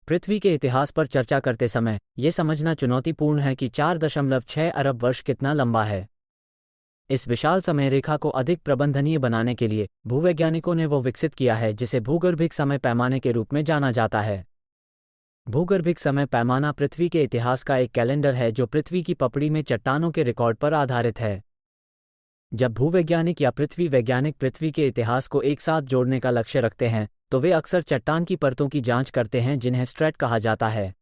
पृथ्वी के इतिहास पर चर्चा करते समय ये समझना चुनौतीपूर्ण है कि 4.6 अरब वर्ष कितना लंबा है। इस विशाल समय रेखा को अधिक प्रबंधनीय बनाने के लिए भूवैज्ञानिकों ने वो विकसित किया है जिसे भूगर्भिक समय पैमाने के रूप में जाना जाता है। भूगर्भिक समय पैमाना पृथ्वी के इतिहास का एक कैलेंडर है जो पृथ्वी की पपड़ी में चट्टानों के रिकॉर्ड पर आधारित है। जब भूवैज्ञानिक या पृथ्वी वैज्ञानिक पृथ्वी के इतिहास को एक साथ जोड़ने का लक्ष्य रखते हैं तो वे अक्सर चट्टान की परतों की जांच करते हैं जिन्हें स्ट्रैट कहा जाता है।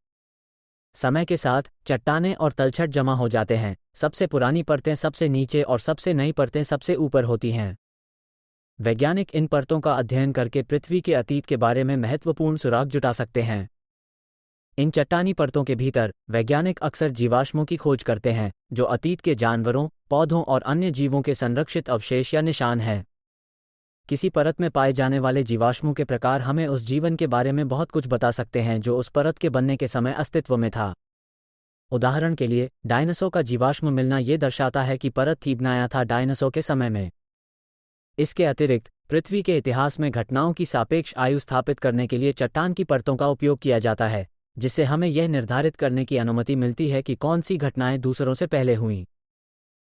समय के साथ चट्टानें और तलछट जमा हो जाते हैं। सबसे पुरानी परतें सबसे नीचे और सबसे नई परतें सबसे ऊपर होती हैं। वैज्ञानिक इन परतों का अध्ययन करके पृथ्वी के अतीत के बारे में महत्वपूर्ण सुराग जुटा सकते हैं। इन चट्टानी परतों के भीतर वैज्ञानिक अक्सर जीवाश्मों की खोज करते हैं जो अतीत के जानवरों, पौधों और अन्य जीवों के संरक्षित अवशेष या निशान हैं। किसी परत में पाए जाने वाले जीवाश्मों के प्रकार हमें उस जीवन के बारे में बहुत कुछ बता सकते हैं जो उस परत के बनने के समय अस्तित्व में था। उदाहरण के लिए, डायनासोर का जीवाश्म मिलना ये दर्शाता है कि परत थी बनाया था डायनासोर के समय में। इसके अतिरिक्त पृथ्वी के इतिहास में घटनाओं की सापेक्ष आयु स्थापित करने के लिए चट्टान की परतों का उपयोग किया जाता है, जिससे हमें यह निर्धारित करने की अनुमति मिलती है कि कौन सी घटनाएं दूसरों से पहले हुईं।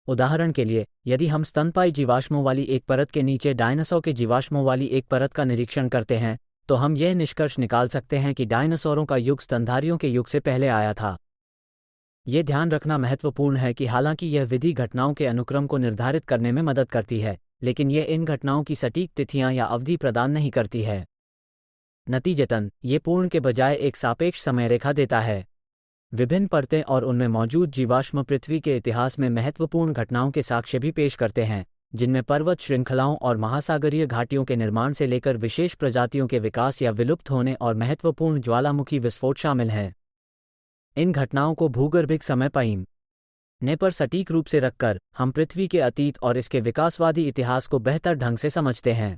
उदाहरण के लिए, यदि हम स्तनपायी जीवाश्मों वाली एक परत के नीचे डायनासोर के जीवाश्मों वाली एक परत का निरीक्षण करते हैं तो हम यह निष्कर्ष निकाल सकते हैं कि डायनासोरों का युग स्तनधारियों के युग से पहले आया था। ये ध्यान रखना महत्वपूर्ण है कि हालांकि यह विधि घटनाओं के अनुक्रम को निर्धारित करने में मदद करती है, लेकिन यह इन घटनाओं की सटीक तिथियां या अवधि प्रदान नहीं करती है। नतीजतन, ये पूर्ण के बजाय एक सापेक्ष समय रेखा देता है। विभिन्न परतें और उनमें मौजूद जीवाश्म पृथ्वी के इतिहास में महत्वपूर्ण घटनाओं के साक्ष्य भी पेश करते हैं, जिनमें पर्वत श्रृंखलाओं और महासागरीय घाटियों के निर्माण से लेकर विशेष प्रजातियों के विकास या विलुप्त होने और महत्वपूर्ण ज्वालामुखी विस्फोट शामिल हैं। इन घटनाओं को भूगर्भिक समय पैमाने पर सटीक रूप से रखकर हम पृथ्वी के अतीत और इसके विकासवादी इतिहास को बेहतर ढंग से समझते हैं।